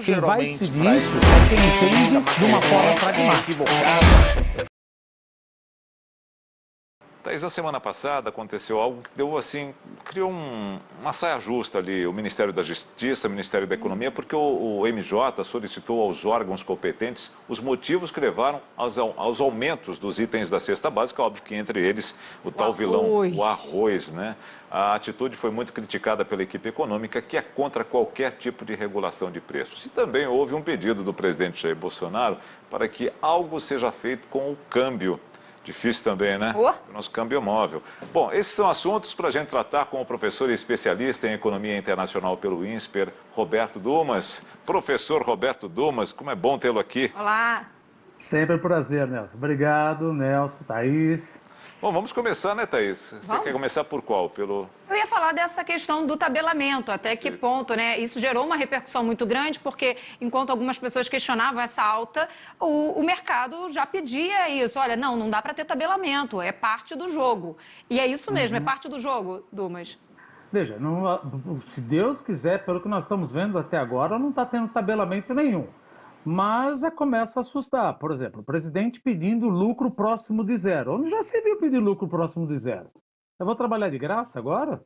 Quem vai decidir isso é quem entende de uma forma pragmática. Thaís, na semana passada aconteceu algo que deu assim, criou uma saia justa ali, o Ministério da Justiça, o Ministério da Economia, porque o MJ solicitou aos órgãos competentes os motivos que levaram aos aumentos dos itens da cesta básica, óbvio que entre eles o tal vilão, o arroz, né? A atitude foi muito criticada pela equipe econômica, que é contra qualquer tipo de regulação de preços. E também houve um pedido do presidente Jair Bolsonaro para que algo seja feito com o câmbio. Difícil também, né? O nosso câmbio móvel. Bom, esses são assuntos para a gente tratar com o professor e especialista em economia internacional pelo INSPER, Roberto Dumas. Professor Roberto Dumas, como é bom tê-lo aqui. Olá. Sempre um prazer, Nelson. Obrigado, Nelson, Thaís. Bom, vamos começar, né, Thaís? Você quer começar por qual? Eu ia falar dessa questão do tabelamento, até que ponto, né? Isso gerou uma repercussão muito grande, porque enquanto algumas pessoas questionavam essa alta, o mercado já pedia isso. Olha, não dá para ter tabelamento, é parte do jogo. E é isso mesmo, é parte do jogo, Dumas. Veja, se Deus quiser, pelo que nós estamos vendo até agora, não está tendo tabelamento nenhum. Mas começa a assustar. Por exemplo, o presidente pedindo lucro próximo de zero. Onde já se viu pedir lucro próximo de zero? Eu vou trabalhar de graça agora?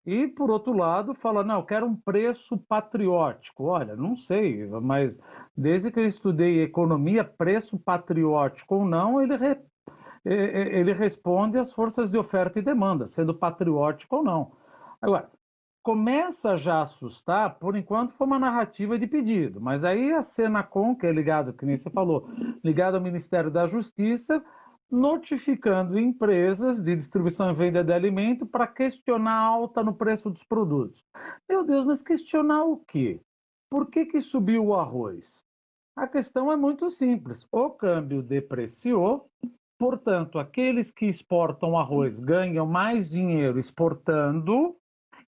E, por outro lado, fala, não, eu quero um preço patriótico. Olha, não sei, mas desde que eu estudei economia, preço patriótico ou não, ele responde às forças de oferta e demanda, sendo patriótico ou não. Agora, começa já a assustar, por enquanto foi uma narrativa de pedido, mas aí a Senacom, que é ligado, que nem você falou, ligado ao Ministério da Justiça, notificando empresas de distribuição e venda de alimento para questionar a alta no preço dos produtos. Meu Deus, mas questionar o quê? Por que subiu o arroz? A questão é muito simples, o câmbio depreciou, portanto, aqueles que exportam arroz ganham mais dinheiro exportando,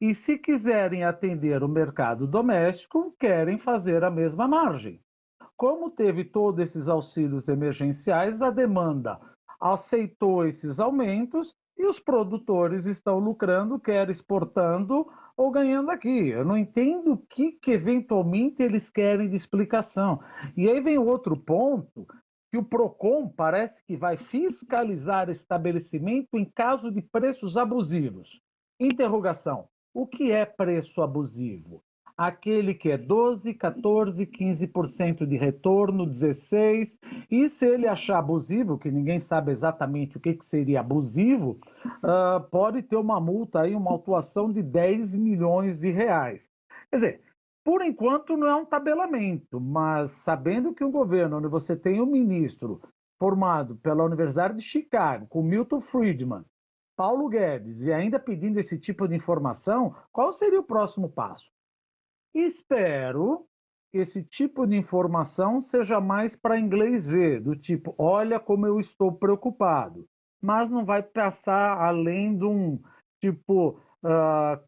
e se quiserem atender o mercado doméstico, querem fazer a mesma margem. Como teve todos esses auxílios emergenciais, a demanda aceitou esses aumentos e os produtores estão lucrando, quer exportando ou ganhando aqui. Eu não entendo o que eventualmente eles querem de explicação. E aí vem outro ponto, que o PROCON parece que vai fiscalizar estabelecimento em caso de preços abusivos. Interrogação. O que é preço abusivo? Aquele que é 12, 14, 15% de retorno, 16%, e se ele achar abusivo, que ninguém sabe exatamente o que seria abusivo, pode ter uma multa aí, uma autuação de 10 milhões de reais. Quer dizer, por enquanto não é um tabelamento, mas sabendo que um governo onde você tem um ministro formado pela Universidade de Chicago, com Milton Friedman, Paulo Guedes, e ainda pedindo esse tipo de informação, qual seria o próximo passo? Espero que esse tipo de informação seja mais para inglês ver, do tipo, olha como eu estou preocupado, mas não vai passar além de um tipo,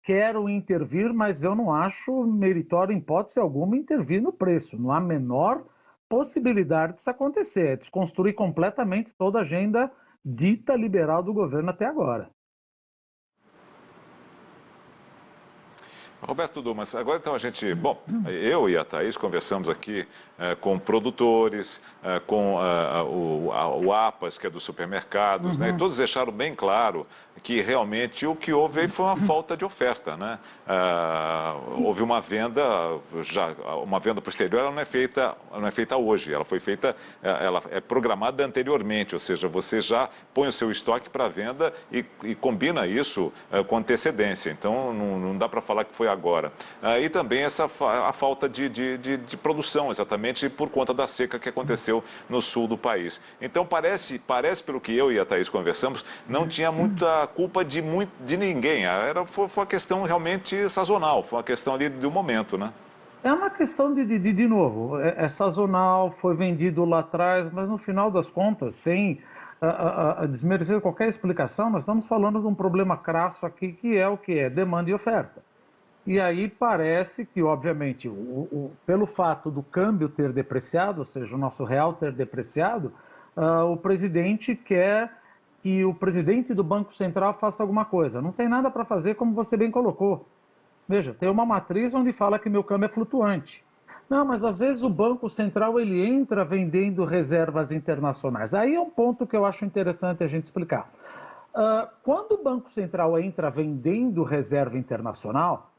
quero intervir, mas eu não acho meritório, em hipótese alguma, intervir no preço. Não há a menor possibilidade disso acontecer, é desconstruir completamente toda a agenda dita liberal do governo até agora. Roberto Dumas, agora então a gente, bom, eu e a Thaís conversamos aqui com produtores, com o APAS, que é dos supermercados, né, e todos deixaram bem claro que realmente o que houve aí foi uma falta de oferta, né? Houve uma venda, uma venda posterior, ela não é feita hoje, ela foi feita, ela é programada anteriormente, ou seja, você já põe o seu estoque para venda e combina isso com antecedência, então não dá para falar que foi agora. E também a falta de produção, exatamente por conta da seca que aconteceu no sul do país. Então parece pelo que eu e a Thaís conversamos, não tinha muita culpa de ninguém. Foi uma questão realmente sazonal, foi uma questão ali do momento, né? É uma questão de novo, é sazonal, foi vendido lá atrás, mas no final das contas, sem desmerecer qualquer explicação, nós estamos falando de um problema crasso aqui, que é o que é demanda e oferta. E aí parece que, obviamente, pelo fato do câmbio ter depreciado, ou seja, o nosso real ter depreciado, o presidente quer que o presidente do Banco Central faça alguma coisa. Não tem nada para fazer, como você bem colocou. Veja, tem uma matriz onde fala que meu câmbio é flutuante. Não, mas às vezes o Banco Central ele entra vendendo reservas internacionais. Aí é um ponto que eu acho interessante a gente explicar. Quando o Banco Central entra vendendo reserva internacional,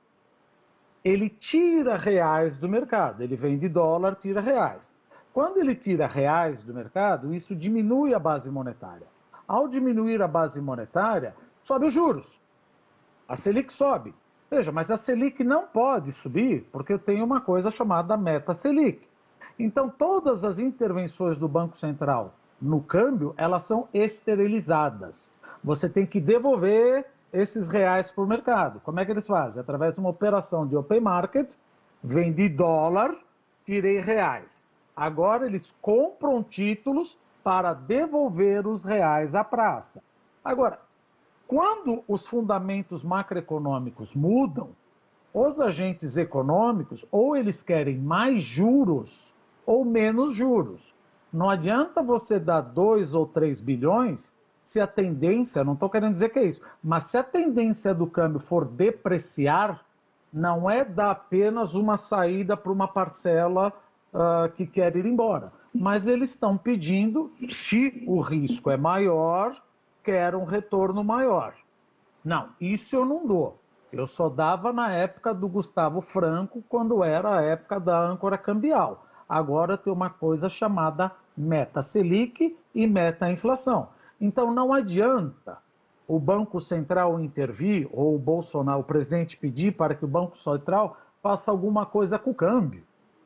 ele tira reais do mercado. Ele vende dólar, tira reais. Quando ele tira reais do mercado, isso diminui a base monetária. Ao diminuir a base monetária, sobe os juros. A Selic sobe. Veja, mas a Selic não pode subir porque eu tenho uma coisa chamada meta Selic. Então, todas as intervenções do Banco Central no câmbio, elas são esterilizadas. Você tem que devolver esses reais para o mercado. Como é que eles fazem? Através de uma operação de open market, vendi dólar, tirei reais. Agora eles compram títulos para devolver os reais à praça. Agora, quando os fundamentos macroeconômicos mudam, os agentes econômicos ou eles querem mais juros ou menos juros. Não adianta você dar 2 ou 3 bilhões se a tendência, não estou querendo dizer que é isso, mas se a tendência do câmbio for depreciar, não é dar apenas uma saída para uma parcela que quer ir embora. Mas eles estão pedindo, se o risco é maior, quer um retorno maior. Não, isso eu não dou. Eu só dava na época do Gustavo Franco, quando era a época da âncora cambial. Agora tem uma coisa chamada meta Selic e meta inflação. Então não adianta o Banco Central intervir ou o Bolsonaro, o presidente, pedir para que o Banco Central faça alguma coisa com o câmbio.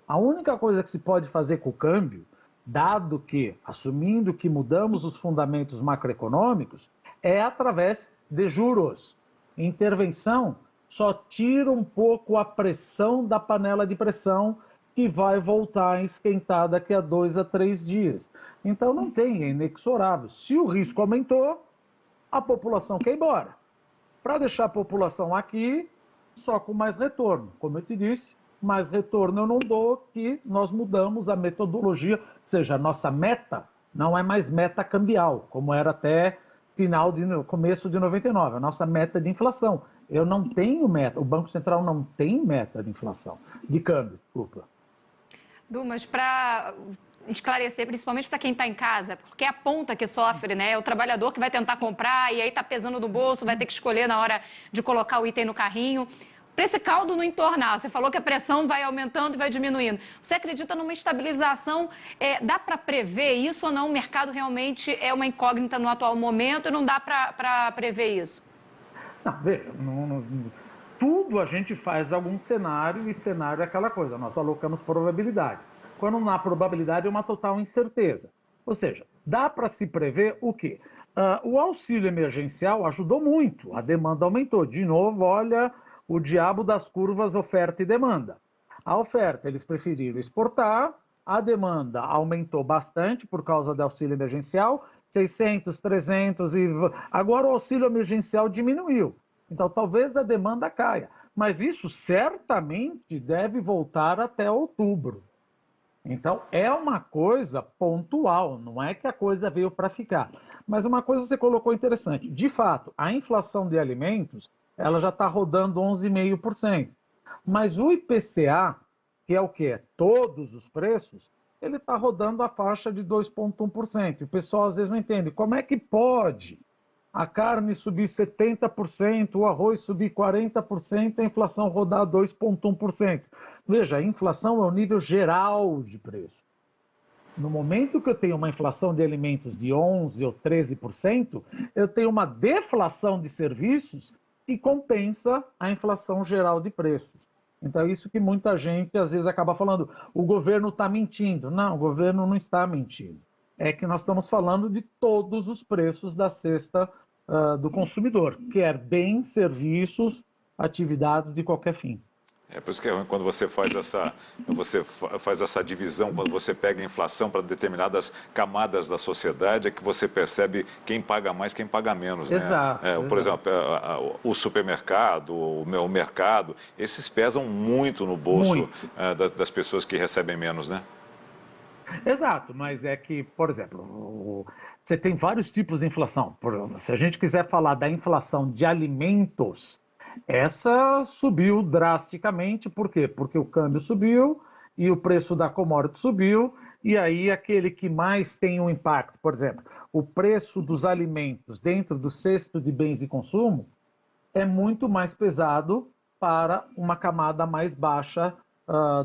A única coisa que se pode fazer com o câmbio, dado que, assumindo que mudamos os fundamentos macroeconômicos, é através de juros. Intervenção só tira um pouco a pressão da panela de pressão que vai voltar a esquentar daqui a 2 a 3 dias. Então não tem, é inexorável. Se o risco aumentou, a população quer ir embora. Para deixar a população aqui, só com mais retorno. Como eu te disse, mais retorno eu não dou, que nós mudamos a metodologia, ou seja, a nossa meta não é mais meta cambial, como era até começo de 99, a nossa meta de inflação. Eu não tenho meta, o Banco Central não tem meta de inflação, de câmbio, desculpa. Mas para esclarecer, principalmente para quem está em casa, porque é a ponta que sofre, né? É o trabalhador que vai tentar comprar e aí está pesando no bolso, vai ter que escolher na hora de colocar o item no carrinho. Para esse caldo não entornar, você falou que a pressão vai aumentando e vai diminuindo. Você acredita numa estabilização? Dá para prever isso ou não? O mercado realmente é uma incógnita no atual momento e não dá para prever isso? Não, veja, tudo a gente faz algum cenário e cenário é aquela coisa, nós alocamos probabilidade. Quando não há probabilidade é uma total incerteza. Ou seja, dá para se prever o quê? O auxílio emergencial ajudou muito, a demanda aumentou. De novo, olha o diabo das curvas oferta e demanda. A oferta, eles preferiram exportar, a demanda aumentou bastante por causa do auxílio emergencial, 600, 300, e agora o auxílio emergencial diminuiu. Então, talvez a demanda caia. Mas isso certamente deve voltar até outubro. Então, é uma coisa pontual, não é que a coisa veio para ficar. Mas uma coisa você colocou interessante. De fato, a inflação de alimentos, ela já está rodando 11,5%. Mas o IPCA, que é o quê? Todos os preços, ele está rodando a faixa de 2,1%. E o pessoal às vezes não entende. Como é que pode a carne subir 70%, o arroz subir 40%, a inflação rodar 2,1%? Veja, a inflação é o nível geral de preço. No momento que eu tenho uma inflação de alimentos de 11% ou 13%, eu tenho uma deflação de serviços que compensa a inflação geral de preços. Então, é isso que muita gente às vezes acaba falando, o governo está mentindo. Não, o governo não está mentindo. É que nós estamos falando de todos os preços da cesta do consumidor, quer bens, serviços, atividades de qualquer fim. É por isso que quando você faz essa divisão, quando você pega a inflação para determinadas camadas da sociedade, é que você percebe quem paga mais, quem paga menos. Exato, né? Por exemplo, o supermercado, o mercado, esses pesam muito no bolso das pessoas que recebem menos, né? Exato, mas é que, por exemplo, você tem vários tipos de inflação. Se a gente quiser falar da inflação de alimentos, essa subiu drasticamente. Por quê? Porque o câmbio subiu e o preço da commodity subiu, e aí aquele que mais tem um impacto, por exemplo, o preço dos alimentos dentro do cesto de bens e consumo é muito mais pesado para uma camada mais baixa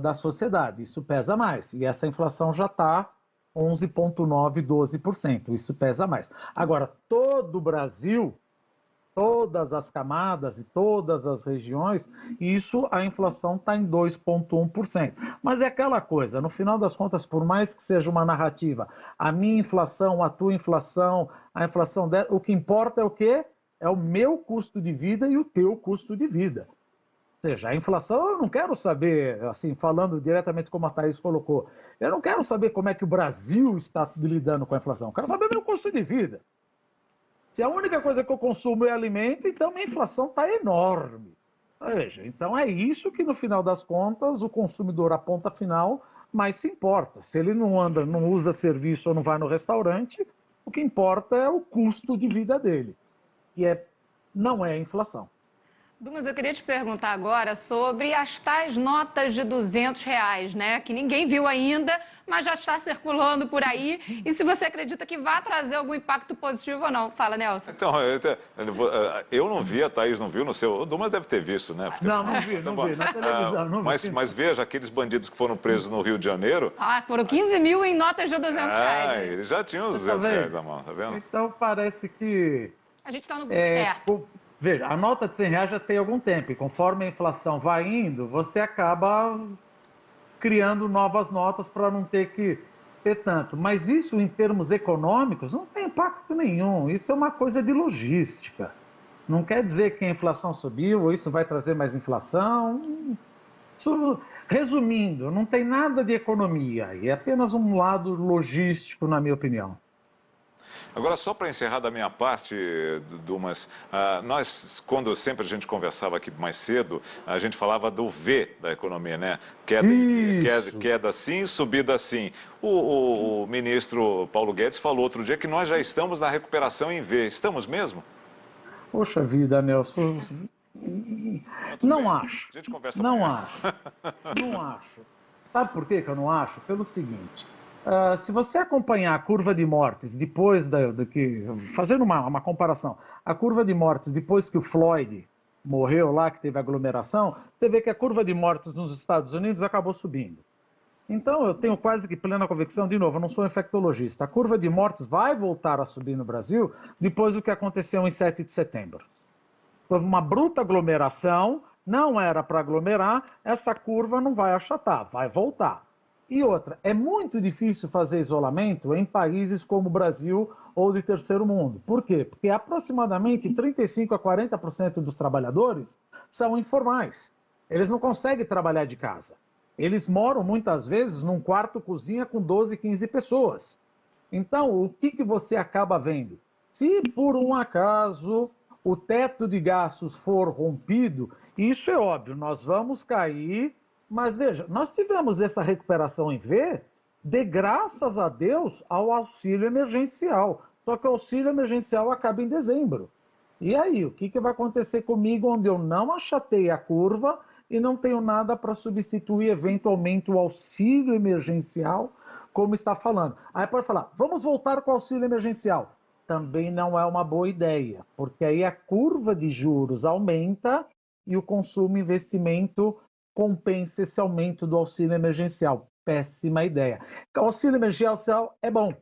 da sociedade. Isso pesa mais. E essa inflação já está 11,9%, 12%. Isso pesa mais. Agora, todo o Brasil, todas as camadas e todas as regiões, isso a inflação está em 2,1%. Mas é aquela coisa, no final das contas, por mais que seja uma narrativa, a minha inflação, a tua inflação, a inflação dela, o que importa é o quê? É o meu custo de vida e o teu custo de vida. Ou seja, a inflação eu não quero saber, assim, falando diretamente como a Thaís colocou, eu não quero saber como é que o Brasil está lidando com a inflação, eu quero saber o meu custo de vida. Se a única coisa que eu consumo é alimento, então minha inflação está enorme. Veja, então é isso que no final das contas o consumidor, a ponta final, mais se importa. Se ele não anda, não usa serviço ou não vai no restaurante, o que importa é o custo de vida dele, que não é a inflação. Dumas, eu queria te perguntar agora sobre as tais notas de R$ 200, né? Que ninguém viu ainda, mas já está circulando por aí. E se você acredita que vai trazer algum impacto positivo ou não? Fala, Nelson. Então, eu não vi, a Thaís não viu no seu... O Dumas deve ter visto, né? Porque, não vi, na televisão. Não vi. Mas veja, aqueles bandidos que foram presos no Rio de Janeiro... Foram 15 mil em notas de R$ 200. Eles já tinham os R$ 200 na mão, tá vendo? Então parece que... A gente está no grupo certo. Veja, a nota de R$ 100 já tem algum tempo, e conforme a inflação vai indo, você acaba criando novas notas para não ter que ter tanto. Mas isso, em termos econômicos, não tem impacto nenhum. Isso é uma coisa de logística. Não quer dizer que a inflação subiu, ou isso vai trazer mais inflação. Isso, resumindo, não tem nada de economia, e é apenas um lado logístico, na minha opinião. Agora, só para encerrar da minha parte, Dumas, nós, quando sempre a gente conversava aqui mais cedo, a gente falava do V da economia, né? Queda sim, subida sim. O ministro Paulo Guedes falou outro dia que nós já estamos na recuperação em V. Estamos mesmo? Poxa vida, Nelson. Não acho. A gente conversa não acho. Não acho. Sabe por que eu não acho? Pelo seguinte... se você acompanhar a curva de mortes depois fazendo uma comparação, a curva de mortes depois que o Floyd morreu lá, que teve aglomeração, você vê que a curva de mortes nos Estados Unidos acabou subindo. Então, eu tenho quase que plena convicção, de novo, eu não sou infectologista, a curva de mortes vai voltar a subir no Brasil depois do que aconteceu em 7 de setembro. Houve uma bruta aglomeração, não era para aglomerar, essa curva não vai achatar, vai voltar. E outra, é muito difícil fazer isolamento em países como o Brasil ou de terceiro mundo. Por quê? Porque aproximadamente 35% a 40% dos trabalhadores são informais. Eles não conseguem trabalhar de casa. Eles moram muitas vezes num quarto-cozinha com 12, 15 pessoas. Então, o que você acaba vendo? Se por um acaso o teto de gastos for rompido, isso é óbvio, nós vamos cair. Mas veja, nós tivemos essa recuperação em V de graças a Deus ao auxílio emergencial. Só que o auxílio emergencial acaba em dezembro. E aí, o que vai acontecer comigo onde eu não achatei a curva e não tenho nada para substituir eventualmente o auxílio emergencial, como está falando? Aí pode falar, vamos voltar com o auxílio emergencial. Também não é uma boa ideia, porque aí a curva de juros aumenta e o consumo e investimento compensa esse aumento do auxílio emergencial. Péssima ideia. O auxílio emergencial é bom,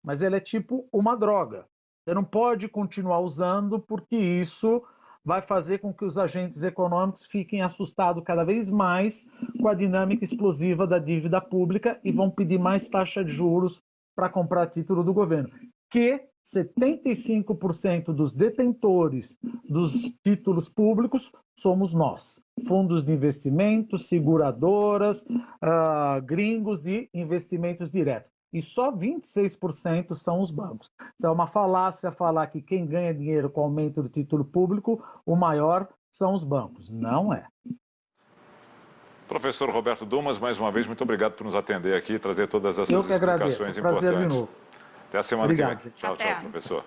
mas ele é tipo uma droga. Você não pode continuar usando porque isso vai fazer com que os agentes econômicos fiquem assustados cada vez mais com a dinâmica explosiva da dívida pública e vão pedir mais taxa de juros para comprar título do governo. Que 75% dos detentores dos títulos públicos somos nós. Fundos de investimentos, seguradoras, gringos e investimentos diretos. E só 26% são os bancos. Então é uma falácia falar que quem ganha dinheiro com o aumento do título público, o maior são os bancos. Não é. Professor Roberto Dumas, mais uma vez, muito obrigado por nos atender aqui e trazer todas essas explicações importantes. Prazer de novo. Até a semana que vem. Tchau, Até. tchau, professor.